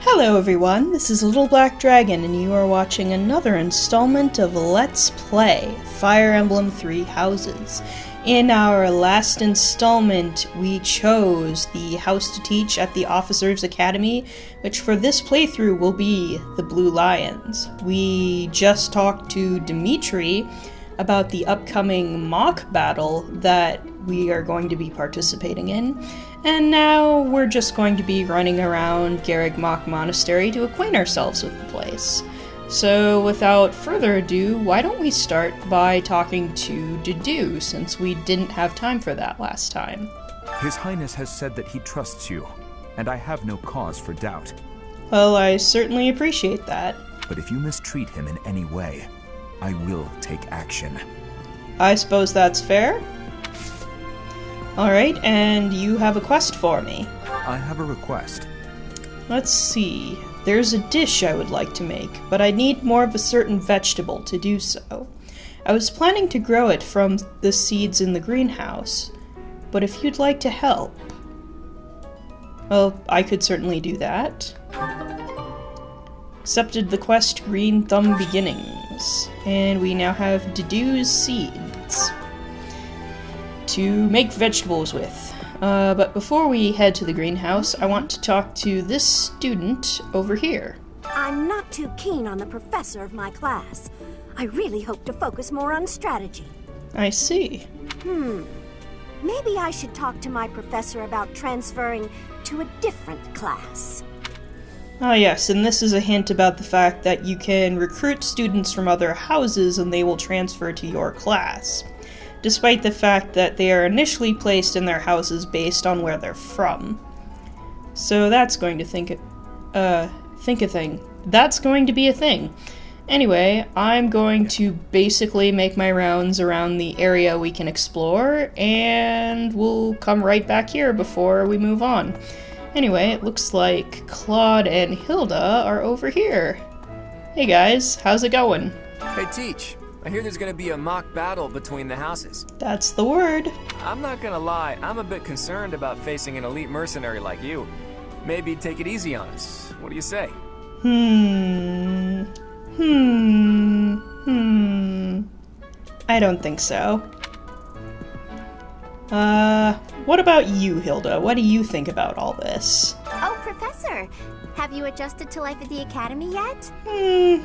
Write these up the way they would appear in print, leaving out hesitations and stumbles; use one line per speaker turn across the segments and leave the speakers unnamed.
Hello everyone, this is Little Black Dragon, and you are watching another installment of Let's Play Fire Emblem Three Houses. In our last installment, we chose the house to teach at the Officers' Academy, which for this playthrough will be the Blue Lions. We just talked to Dimitri about the upcoming mock battle that we are going to be participating in, and now we're just going to be running around Garreg Mach Monastery to acquaint ourselves with the place. So without further ado, why don't we start by talking to Dudu, since we didn't have time for that last time.
His Highness has said that he trusts you, and I have no cause for doubt.
Well, I certainly appreciate that.
But if you mistreat him in any way, I will take action.
I suppose that's fair. Alright, and you have a quest for me.
I have a request.
Let's see. There's a dish I would like to make, but I need more of a certain vegetable to do so. I was planning to grow it from the seeds in the greenhouse, but if you'd like to help... Well, I could certainly do that. Accepted the quest Green Thumb Beginnings, and we now have Dudu's seeds to make vegetables with. But before we head to the greenhouse, I want to talk to this student over here.
I'm not too keen on the professor of my class. I really hope to focus more on strategy.
I see.
Maybe I should talk to my professor about transferring to a different class.
Ah yes, and this is a hint about the fact that you can recruit students from other houses and they will transfer to your class, despite the fact that they are initially placed in their houses based on where they're from. So that's going to That's going to be a thing. Anyway, I'm going to basically make my rounds around the area we can explore, and we'll come right back here before we move on. Anyway, it looks like Claude and Hilda are over here. Hey guys, how's it going?
Hey Teach, I hear there's gonna be a mock battle between the houses.
That's the word.
I'm not gonna lie, I'm a bit concerned about facing an elite mercenary like you. Maybe take it easy on us. What do you say?
I don't think so. What about you, Hilda? What do you think about all this?
Oh, Professor! Have you adjusted to life at the Academy yet?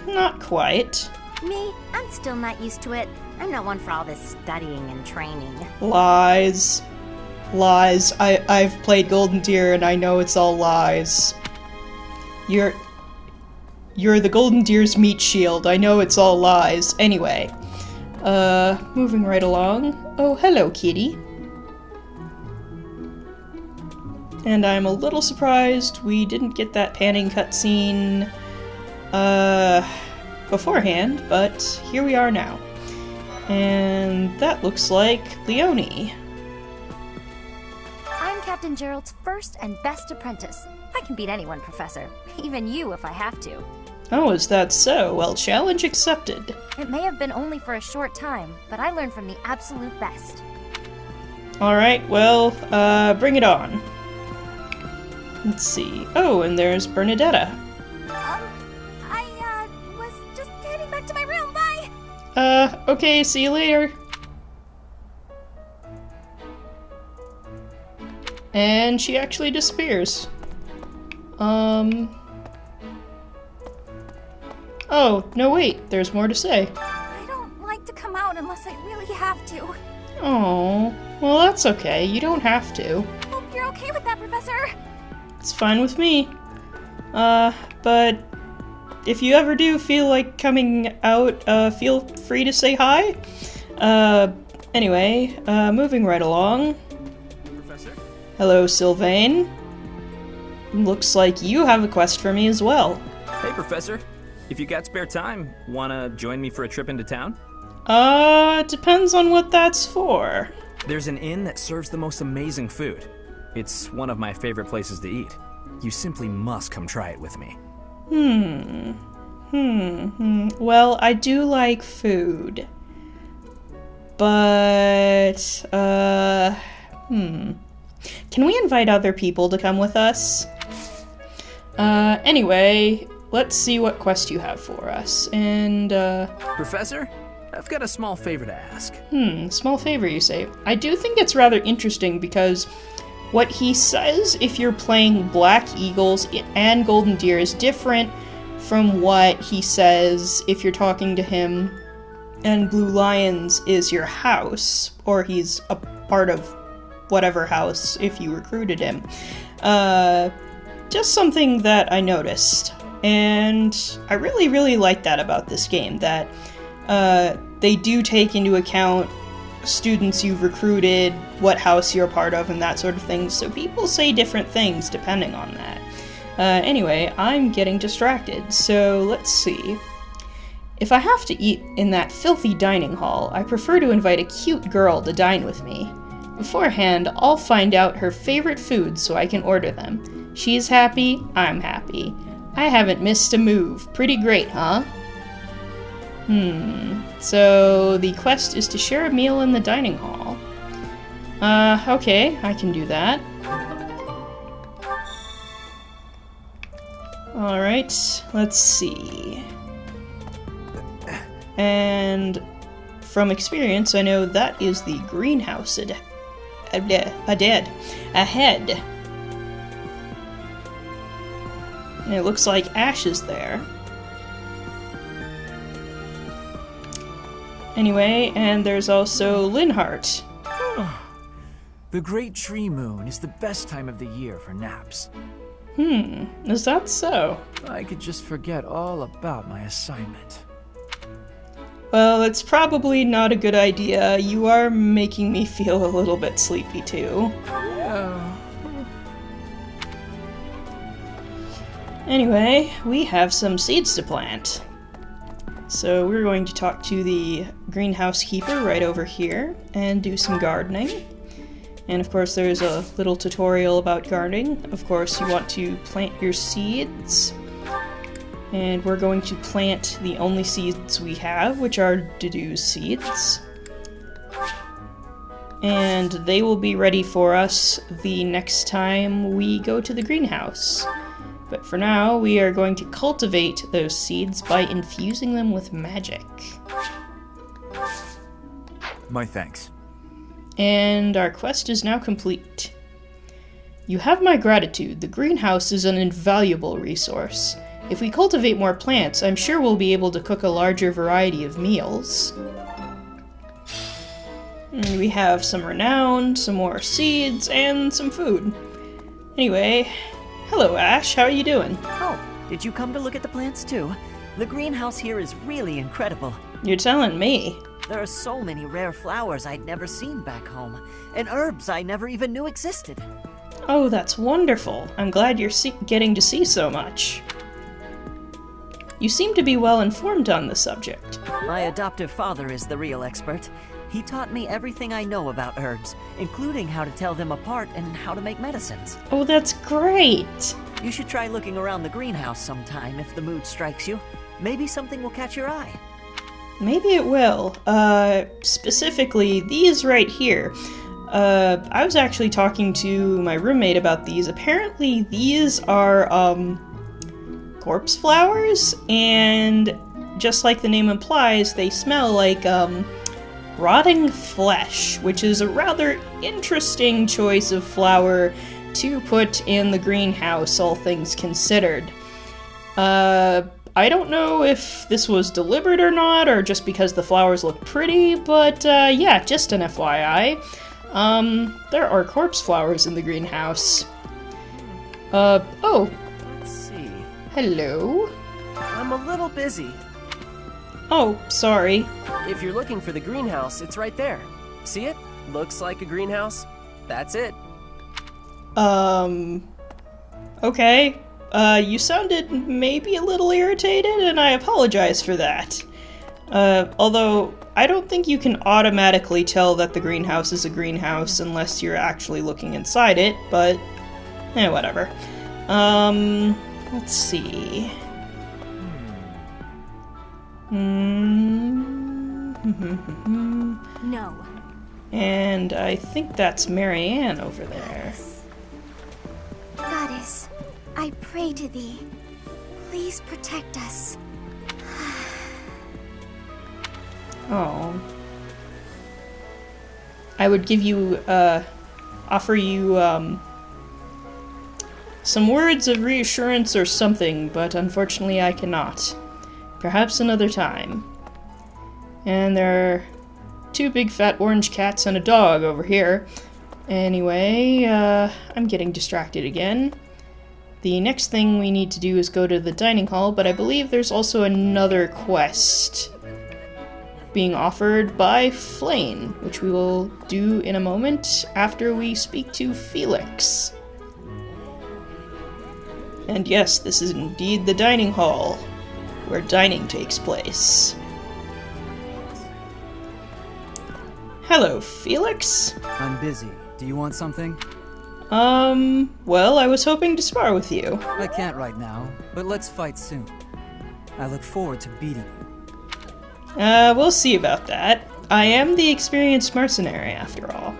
Not quite.
Me? I'm still not used to it. I'm not one for all this studying and training.
Lies. Lies. I've played Golden Deer and I know it's all lies. You're the Golden Deer's meat shield. I know it's all lies. Anyway. Moving right along. Oh, hello, kitty. And I'm a little surprised we didn't get that panning cutscene, beforehand, but here we are now. And that looks like Leonie.
I'm Captain Gerald's first and best apprentice. I can beat anyone, Professor. Even you if I have to.
Oh, is that so? Well, challenge accepted.
It may have been only for a short time, but I learned from the absolute best.
Alright, well, bring it on. Let's see. Oh, and there's Bernadetta.
I was just heading back to my room. Bye!
Okay, see you later. And she actually disappears. Oh, no wait, there's more to say.
I don't like to come out unless I really have to.
Oh, well that's okay, you don't have to.
Hope you're okay with that, Professor!
It's fine with me. But if you ever do feel like coming out, feel free to say hi. Anyway, moving right along.
Professor?
Hello, Sylvain. Looks like you have a quest for me as well.
Hey, Professor. If you got spare time, wanna join me for a trip into town?
Depends on what that's for.
There's an inn that serves the most amazing food. It's one of my favorite places to eat. You simply must come try it with me.
Well, I do like food. But, can we invite other people to come with us? Anyway, let's see what quest you have for us. And,
Professor, I've got a small favor to ask.
Small favor, you say? I do think it's rather interesting because what he says if you're playing Black Eagles and Golden Deer is different from what he says if you're talking to him and Blue Lions is your house, or he's a part of whatever house if you recruited him. Just something that I noticed, and I really, really like that about this game, that they do take into account students you've recruited, what house you're a part of, and that sort of thing, so people say different things depending on that. Anyway, I'm getting distracted, so let's see. If I have to eat in that filthy dining hall, I prefer to invite a cute girl to dine with me. Beforehand, I'll find out her favorite foods so I can order them. She's happy, I'm happy. I haven't missed a move. Pretty great, huh? So the quest is to share a meal in the dining hall. Okay, I can do that. Alright, let's see. And from experience, I know that is the greenhouse ahead. And it looks like Ash is there. Anyway, and there's also Linhart.
The Great Tree Moon is the best time of the year for naps.
Is that so?
I could just forget all about my assignment.
Well, it's probably not a good idea. You are making me feel a little bit sleepy, too. Anyway, we have some seeds to plant. So we're going to talk to the greenhouse keeper right over here and do some gardening. And of course there's a little tutorial about gardening. Of course you want to plant your seeds. And we're going to plant the only seeds we have, which are Dedu's seeds. And they will be ready for us the next time we go to the greenhouse. But for now, we are going to cultivate those seeds by infusing them with magic.
My thanks.
And our quest is now complete. You have my gratitude. The greenhouse is an invaluable resource. If we cultivate more plants, I'm sure we'll be able to cook a larger variety of meals. And we have some renown, some more seeds, and some food. Anyway, hello Ash, how are you doing?
Oh, did you come to look at the plants too? The greenhouse here is really incredible.
You're telling me.
There are so many rare flowers I'd never seen back home, and herbs I never even knew existed.
Oh, that's wonderful. I'm glad you're getting to see so much. You seem to be well informed on the subject.
My adoptive father is the real expert. He taught me everything I know about herbs, including how to tell them apart and how to make medicines.
Oh, that's great!
You should try looking around the greenhouse sometime if the mood strikes you. Maybe something will catch your eye.
Maybe it will. Specifically, these right here. I was actually talking to my roommate about these. Apparently, these are, corpse flowers, and just like the name implies, they smell like, rotting flesh, which is a rather interesting choice of flower to put in the greenhouse, all things considered. I don't know if this was deliberate or not, or just because the flowers look pretty, but yeah, just an FYI. There are corpse flowers in the greenhouse. Oh.
Let's see.
Hello?
I'm a little busy.
Oh, sorry.
If you're looking for the greenhouse, it's right there. See it? Looks like a greenhouse. That's it.
Okay. You sounded maybe a little irritated, and I apologize for that. Although, I don't think you can automatically tell that the greenhouse is a greenhouse unless you're actually looking inside it, but whatever. Let's see.
No.
And I think that's Marianne over there.
Goddess,
I pray to thee. Please protect us.
Oh. I would give you, offer you, some words of reassurance or something, but unfortunately I cannot. Perhaps another time. And there are 2 big fat orange cats and a dog over here. Anyway, I'm getting distracted again. The next thing we need to do is go to the dining hall, but I believe there's also another quest being offered by Flane, which we will do in a moment after we speak to Felix. And yes, this is indeed the dining hall, where dining takes place. Hello, Felix.
I'm busy. Do you want something?
Well, I was hoping to spar with you.
I can't right now, but let's fight soon. I look forward to beating you.
We'll see about that. I am the experienced mercenary, after all.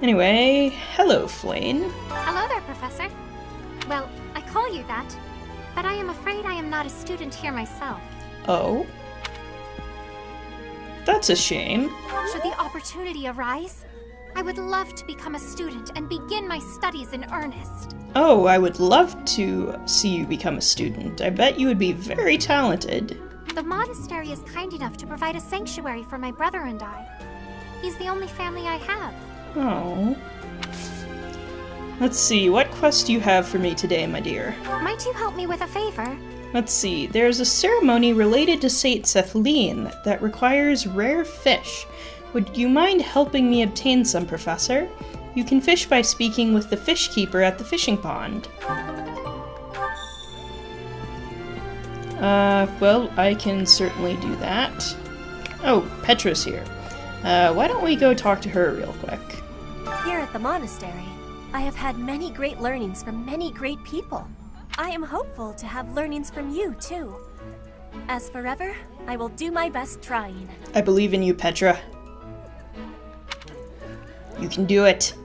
Anyway, hello, Flane.
Hello there, Professor. Well, I call you that, but I am afraid I am not a student here myself.
Oh? That's a shame.
Should the opportunity arise, I would love to become a student and begin my studies in earnest.
Oh, I would love to see you become a student. I bet you would be very talented.
The monastery is kind enough to provide a sanctuary for my brother and I. He's the only family I have.
Oh. Let's see, what quest do you have for me today, my dear?
Might you help me with a favor?
Let's see, there's a ceremony related to Saint Cethleen that requires rare fish. Would you mind helping me obtain some, Professor? You can fish by speaking with the fish keeper at the fishing pond. Well, I can certainly do that. Oh, Petra's here. Why don't we go talk to her real quick?
Here at the monastery, I have had many great learnings from many great people. I am hopeful to have learnings from you, too. As forever, I will do my best trying.
I believe in you, Petra. You can do it.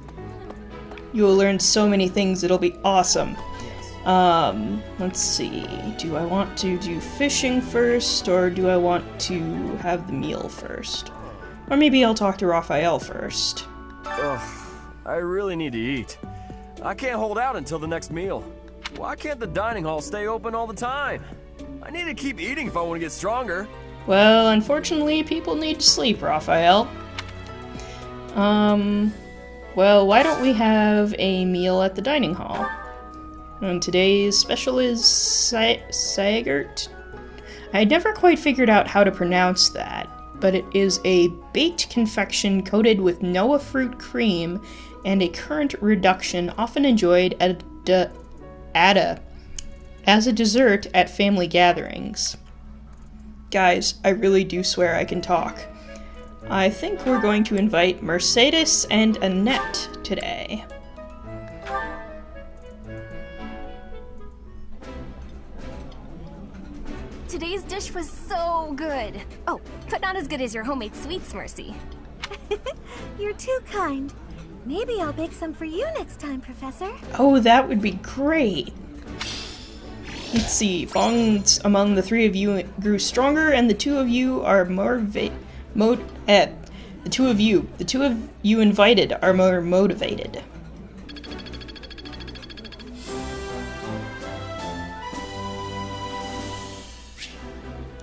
You will learn so many things, it'll be awesome. Let's see. Do I want to do fishing first, or do I want to have the meal first? Or maybe I'll talk to Raphael first.
Ugh, I really need to eat. I can't hold out until the next meal. Why can't the dining hall stay open all the time? I need to keep eating if I want to get stronger.
Well, unfortunately, people need to sleep, Raphael. Well, why don't we have a meal at the dining hall? And today's special is Sagert. I never quite figured out how to pronounce that, but it is a baked confection coated with Noah fruit cream and a currant reduction often enjoyed as a dessert at family gatherings. Guys, I really do swear I can talk. I think we're going to invite Mercedes and Annette today.
Today's dish was so good. Oh, but not as good as your homemade sweets, Mercy.
You're too kind. Maybe I'll bake some for you next time, Professor.
Oh, that would be great. Let's see. Bonds among the 3 of you grew stronger, and the 2 of you are the 2 of you invited are more motivated.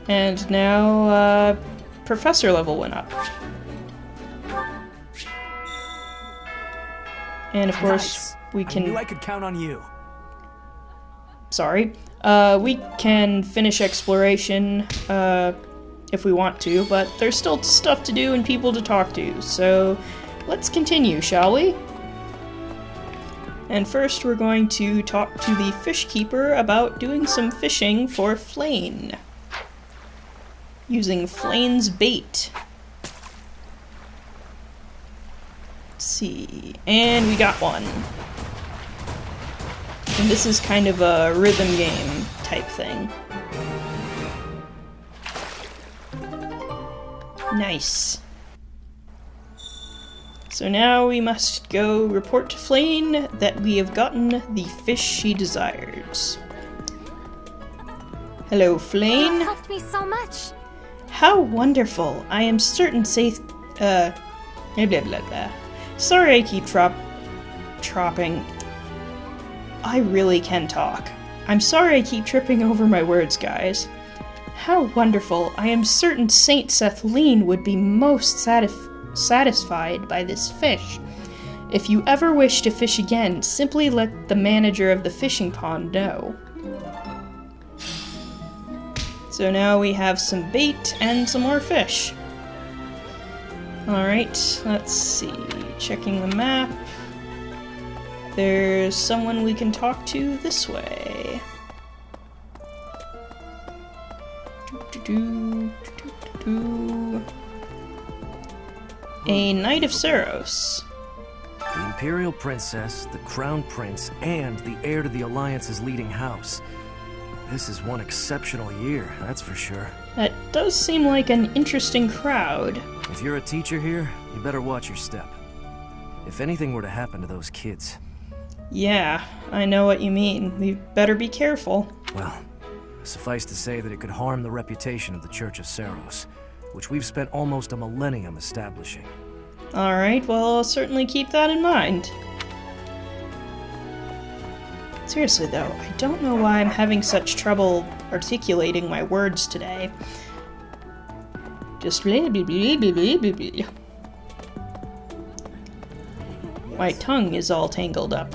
And now, Professor level went up. And of course, we can...
I knew I could count on you.
Sorry. We can finish exploration, if we want to, but there's still stuff to do and people to talk to, so let's continue, shall we? And first we're going to talk to the fish keeper about doing some fishing for Flane. Using Flane's bait. Let's see. And we got one. And this is kind of a rhythm game type thing. Nice. So now we must go report to Flane that we have gotten the fish she desires. Hello, Flane.
You helped me so much.
How wonderful. I am certain safe, blah blah blah. Sorry I keep tropping. I really can talk. I'm sorry I keep tripping over my words, guys. How wonderful. I am certain Saint Sethlene would be most satisfied by this fish. If you ever wish to fish again, simply let the manager of the fishing pond know. So now we have some bait and some more fish. Alright, let's see. Checking the map. There's someone we can talk to this way. A Knight of Saros.
The Imperial Princess, the Crown Prince, and the heir to the Alliance's leading house. This is one exceptional year, that's for sure.
That does seem like an interesting crowd.
If you're a teacher here, you better watch your step. If anything were to happen to those kids...
Yeah, I know what you mean. We better be careful.
Well, suffice to say that it could harm the reputation of the Church of Saros, which we've spent almost a millennium establishing.
Alright, well, I'll certainly keep that in mind. Seriously though, I don't know why I'm having such trouble articulating my words today. Just blah blah blah blah blah blah blah. My tongue is all tangled up.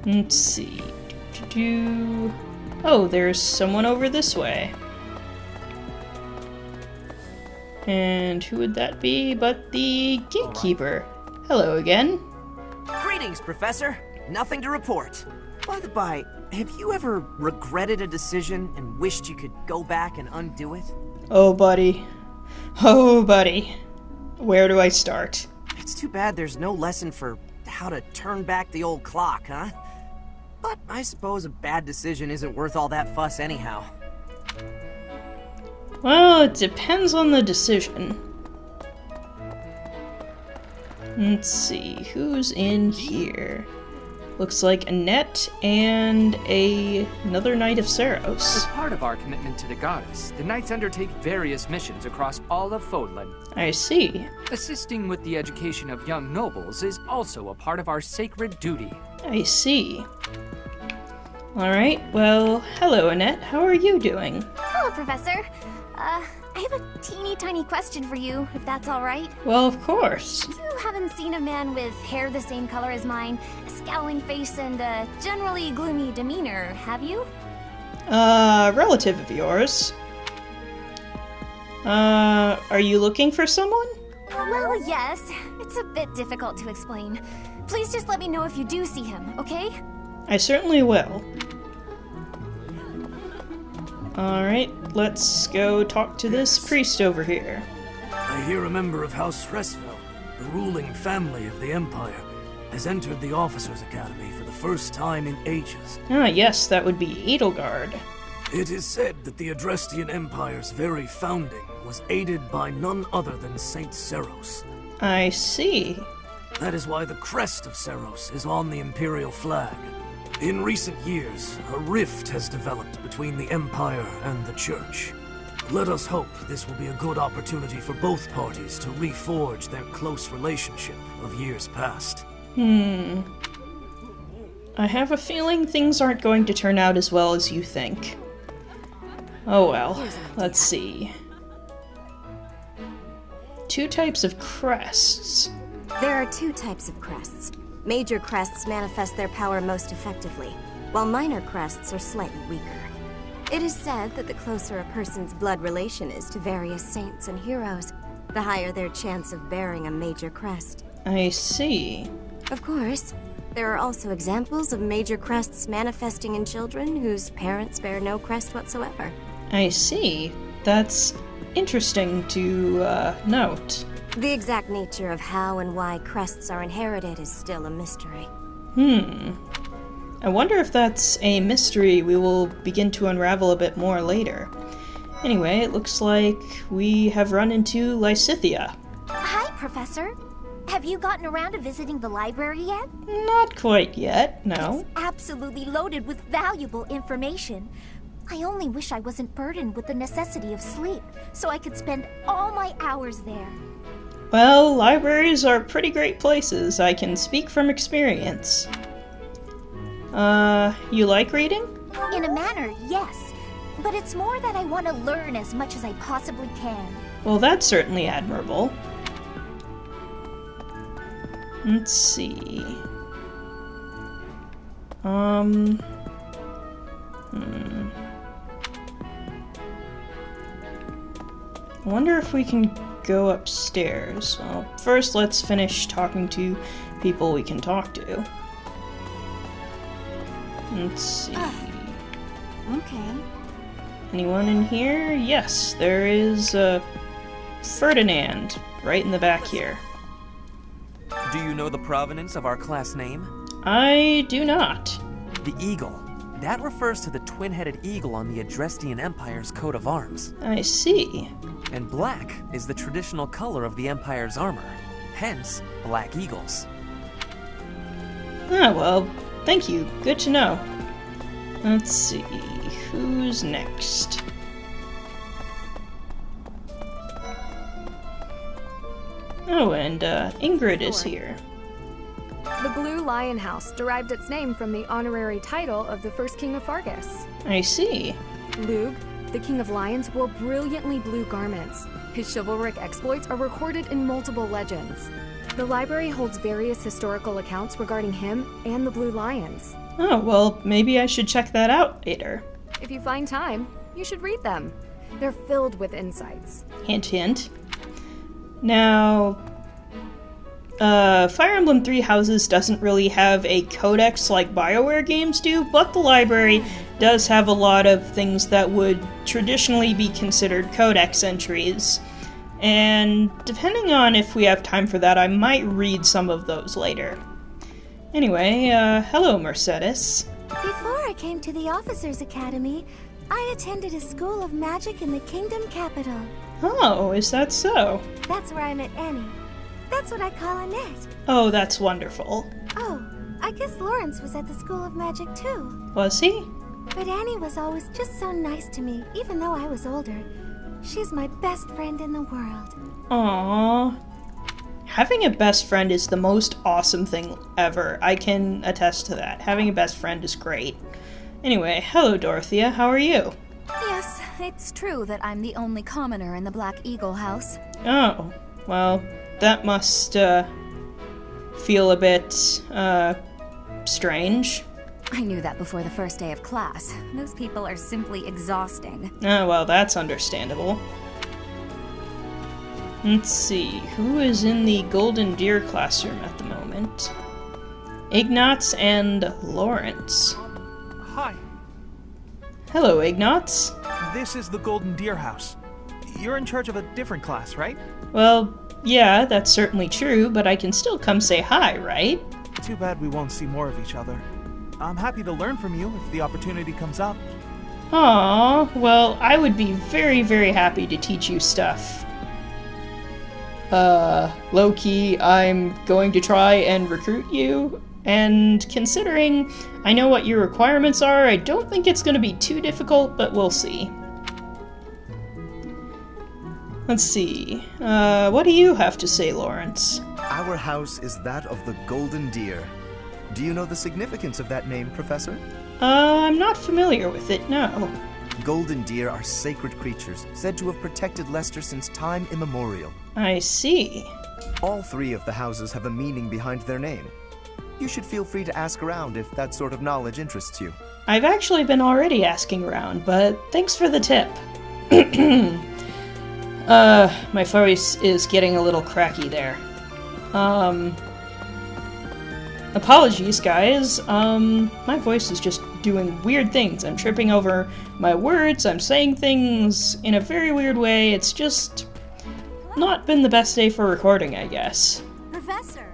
Let's see. Oh, there's someone over this way. And who would that be but the gatekeeper? Hello again.
Greetings, Professor. Nothing to report. By the by, have you ever regretted a decision and wished you could go back and undo it?
Oh, buddy. Oh, buddy. Where do I start?
It's too bad there's no lesson for how to turn back the old clock, huh? But I suppose a bad decision isn't worth all that fuss anyhow.
Well, it depends on the decision. Let's see, who's in here? Looks like Annette and another Knight of Saros.
As part of our commitment to the goddess, the Knights undertake various missions across all of Fodlan.
I see.
Assisting with the education of young nobles is also a part of our sacred duty.
I see. Alright, well, hello Annette, how are you doing?
Hello, Professor. I have a teeny tiny question for you, if that's alright.
Well, of course.
You haven't seen a man with hair the same color as mine, a scowling face, and a generally gloomy demeanor, have you?
Relative of yours. Are you looking for someone?
Well, yes. It's a bit difficult to explain. Please just let me know if you do see him, okay?
I certainly will. Alright, let's go talk to this priest over here.
I hear a member of House Resvel, the ruling family of the Empire, has entered the Officers' Academy for the first time in ages.
Ah, yes, that would be Edelgard.
It is said that the Adrestian Empire's very founding was aided by none other than Saint Saros.
I see.
That is why the crest of Saros is on the Imperial flag. In recent years, a rift has developed between the Empire and the Church. Let us hope this will be a good opportunity for both parties to reforge their close relationship of years past.
I have a feeling things aren't going to turn out as well as you think. Oh well, let's see. 2 types of crests.
There are 2 types of crests. Major crests manifest their power most effectively, while minor crests are slightly weaker. It is said that the closer a person's blood relation is to various saints and heroes, the higher their chance of bearing a major crest.
I see.
Of course, there are also examples of major crests manifesting in children whose parents bear no crest whatsoever.
I see. That's interesting to note.
The exact nature of how and why crests are inherited is still a mystery.
I wonder if that's a mystery we will begin to unravel a bit more later. Anyway, it looks like we have run into Lysithia.
Hi, Professor.
Have you gotten around to visiting the library yet?
Not quite yet, no.
It's absolutely loaded with valuable information. I only wish I wasn't burdened with the necessity of sleep, so I could spend all my hours there.
Well, libraries are pretty great places. I can speak from experience. You like reading?
In a manner, yes. But it's more that I want to learn as much as I possibly can.
Well, that's certainly admirable. Let's see. I wonder if we can go upstairs. Well, first let's finish talking to people we can talk to. Let's see.
Okay.
Anyone in here? Yes, there is, Ferdinand, right in the back here.
Do you know the provenance of our class name?
I do not.
The eagle. That refers to the twin-headed eagle on the Adrestian Empire's coat of arms.
I see.
And black is the traditional color of the Empire's armor. Hence, black eagles.
Ah, well, thank you. Good to know. Let's see. Who's next? Oh, and Ingrid is here.
The Blue Lion House derived its name from the honorary title of the first king of Fargus.
I see.
Lugh, the king of lions, wore brilliantly blue garments. His chivalric exploits are recorded in multiple legends. The library holds various historical accounts regarding him and the Blue Lions.
Oh, well, maybe I should check that out later.
If you find time, you should read them. They're filled with insights.
Hint, hint. Now, Fire Emblem Three Houses doesn't really have a codex like BioWare games do, but the library does have a lot of things that would traditionally be considered codex entries. And depending on if we have time for that, I might read some of those later. Anyway, hello, Mercedes.
Before I came to the Officers' Academy, I attended a school of magic in the Kingdom capital.
Oh, is that so?
That's where I met Annie. That's what I call Annette.
Oh, that's wonderful.
Oh, I guess Lawrence was at the School of Magic too.
Was he?
But Annie was always just so nice to me, even though I was older. She's my best friend in the world.
Aww. Having a best friend is the most awesome thing ever. I can attest to that. Having a best friend is great. Anyway, hello Dorothea, how are you?
Yes, it's true that I'm the only commoner in the Black Eagle house.
Oh, well, that must, feel a bit, strange.
I knew that before the first day of class. Those people are simply exhausting.
Oh, well, that's understandable. Let's see, who is in the Golden Deer classroom at the moment? Ignatz and Lawrence.
Hi.
Hello, Ignatz.
This is the Golden Deer house. You're in charge of a different class, right?
Well, yeah, that's certainly true, but I can still come say hi, right?
Too bad we won't see more of each other. I'm happy to learn from you if the opportunity comes up.
Aww, well, I would be very, very happy to teach you stuff. Low-key, I'm going to try and recruit you, and considering I know what your requirements are, I don't think it's going to be too difficult, but we'll see. Let's see, what do you have to say, Lawrence?
Our house is that of the Golden Deer. Do you know the significance of that name, Professor?
I'm not familiar with it, no.
Golden deer are sacred creatures, said to have protected Leicester since time immemorial.
I see.
All three of the houses have a meaning behind their name. You should feel free to ask around if that sort of knowledge interests you.
I've actually been already asking around, but thanks for the tip. My voice is getting a little cracky there. Apologies, guys. My voice is just doing weird things. I'm tripping over my words, I'm saying things in a very weird way. It's just not been the best day for recording, I guess.
Professor!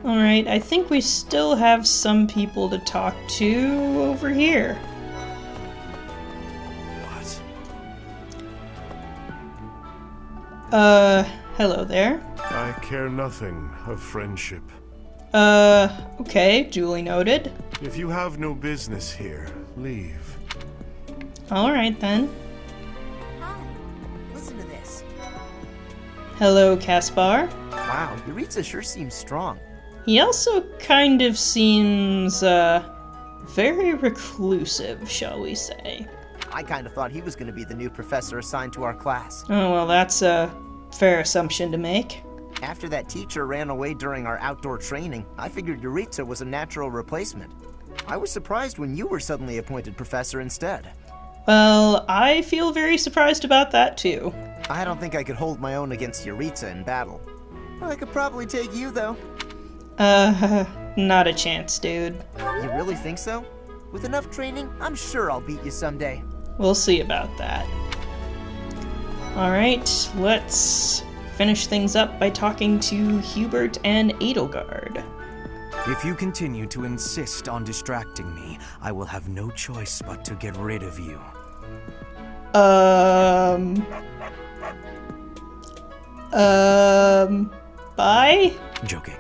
Alright, I think we still have some people to talk to over here. Hello there.
I care nothing of friendship.
Okay, duly noted.
If you have no business here, leave.
Alright then.
Hi. Listen to this.
Hello, Caspar.
Wow, Yuritsa sure seems strong.
He also kind of seems, very reclusive, shall we say.
I kind of thought he was going to be the new professor assigned to our class.
Oh, well, that's a fair assumption to make.
After that teacher ran away during our outdoor training, I figured Yuritsa was a natural replacement. I was surprised when you were suddenly appointed professor instead.
Well, I feel very surprised about that, too.
I don't think I could hold my own against Yuritsa in battle. I could probably take you, though.
Not a chance, dude.
You really think so? With enough training, I'm sure I'll beat you someday.
We'll see about that. Alright, let's finish things up by talking to Hubert and Edelgard.
If you continue to insist on distracting me, I will have no choice but to get rid of you.
Bye?
Joking,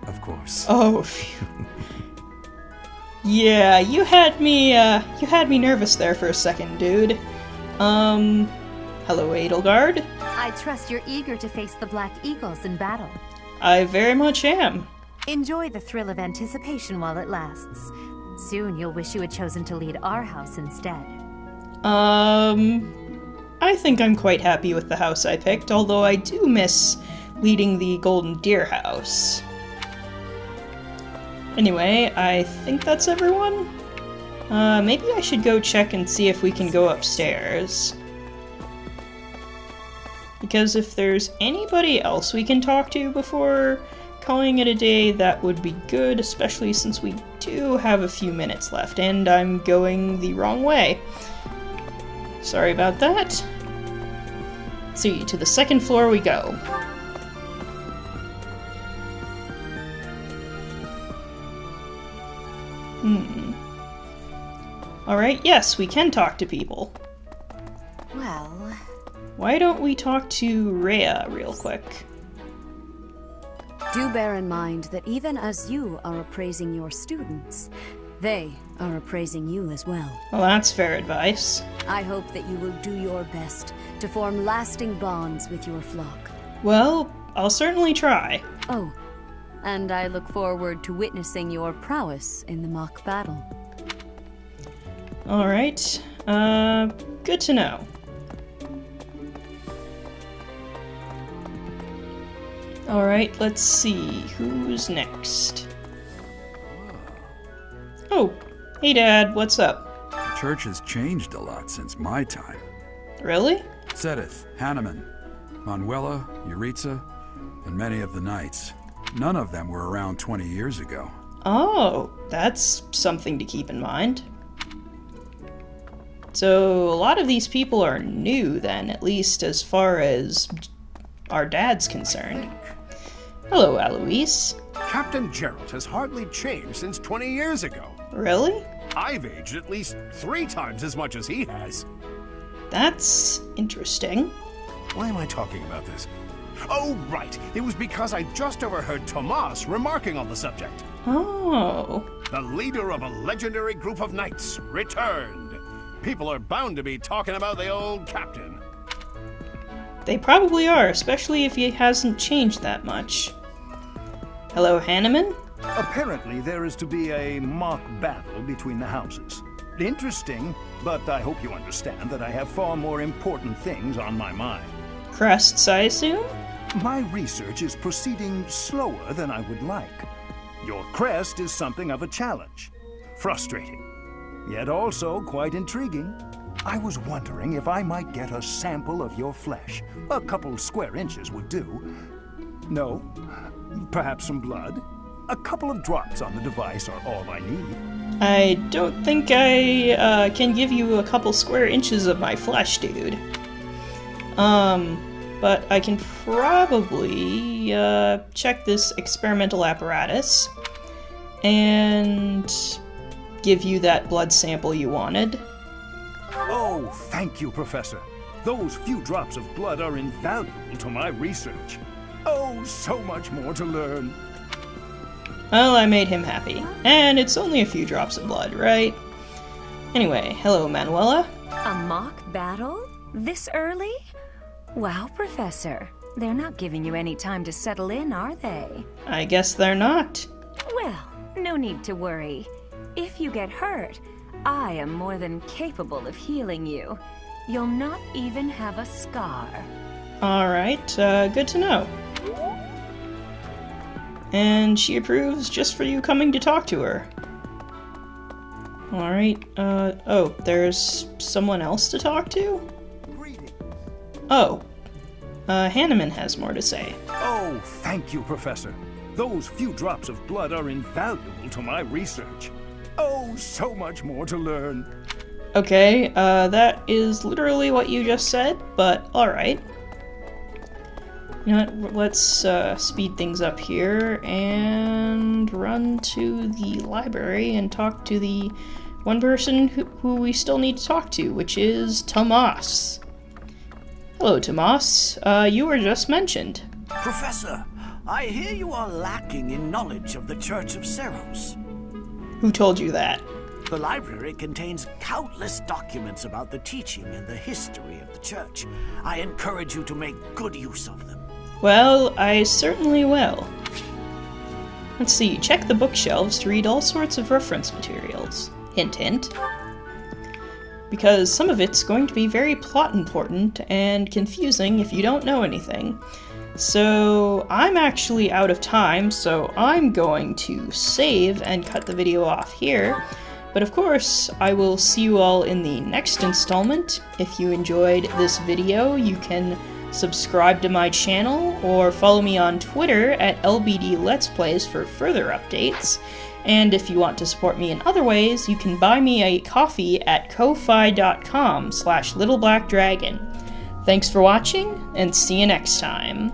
of course.
Oh, phew. Yeah, you had me nervous there for a second, dude. Hello, Edelgard.
I trust you're eager to face the Black Eagles in battle.
I very much am.
Enjoy the thrill of anticipation while it lasts. Soon you'll wish you had chosen to lead our house instead.
I think I'm quite happy with the house I picked, although I do miss leading the Golden Deer house. Anyway, I think that's everyone. Maybe I should go check and see if we can go upstairs. Because if there's anybody else we can talk to before calling it a day, that would be good, especially since we do have a few minutes left, and I'm going the wrong way. Sorry about that. See, to the second floor we go. Alright, yes, we can talk to people.
Well...
Why don't we talk to Rhea real quick?
Do bear in mind that even as you are appraising your students, they are appraising you as well.
Well, that's fair advice.
I hope that you will do your best to form lasting bonds with your flock.
Well, I'll certainly try.
Oh, and I look forward to witnessing your prowess in the mock battle.
Alright, good to know. Alright, let's see, who's next? Oh, hey Dad, what's up?
The church has changed a lot since my time.
Really?
Sedith, Hanneman, Manuela, Yuritsa, and many of the knights. None of them were around 20 years ago.
Oh, that's something to keep in mind. So, a lot of these people are new then, at least as far as our dad's concerned. Hello, Alois.
Captain Gerald has hardly changed since 20 years ago.
Really?
I've aged at least 3 times as much as he has.
That's interesting.
Why am I talking about this? Oh, right. It was because I just overheard Tomas remarking on the subject.
Oh.
The leader of a legendary group of knights returned. People are bound to be talking about the old captain.
They probably are, especially if he hasn't changed that much. Hello, Hanneman?
Apparently there is to be a mock battle between the houses. Interesting, but I hope you understand that I have far more important things on my mind.
Crests, I assume?
My research is proceeding slower than I would like. Your crest is something of a challenge. Frustrating, yet also quite intriguing. I was wondering if I might get a sample of your flesh. A couple square inches would do. No? Perhaps some blood? A couple of drops on the device are all I need.
I don't think I can give you a couple square inches of my flesh, dude. But I can probably check this experimental apparatus and give you that blood sample you wanted.
Oh, thank you, Professor. Those few drops of blood are invaluable to my research. Oh, so much more to learn.
Well, I made him happy. And it's only a few drops of blood, right? Anyway, hello, Manuela.
A mock battle? This early? Wow, Professor. They're not giving you any time to settle in, are they?
I guess they're not.
Well, no need to worry. If you get hurt, I am more than capable of healing you. You'll not even have a scar.
Alright, good to know. And she approves just for you coming to talk to her. Alright, oh, there's someone else to talk to? Oh, Hanneman has more to say.
Oh, thank you, Professor. Those few drops of blood are invaluable to my research. Oh, so much more to learn.
Okay, that is literally what you just said, but alright. You know what, let's speed things up here and run to the library and talk to the one person who we still need to talk to, which is Tomas. Hello, Tomas. You were just mentioned.
Professor, I hear you are lacking in knowledge of the Church of Seros.
Who told you that?
The library contains countless documents about the teaching and the history of the Church. I encourage you to make good use of them.
Well, I certainly will. Let's see, check the bookshelves to read all sorts of reference materials. Hint, hint. Because some of it's going to be very plot important and confusing if you don't know anything. So I'm actually out of time, so I'm going to save and cut the video off here. But of course, I will see you all in the next installment. If you enjoyed this video, you can subscribe to my channel or follow me on Twitter at LBD Let's Plays for further updates. And if you want to support me in other ways, you can buy me a coffee at ko-fi.com/littleblackdragon. Thanks for watching, and see you next time.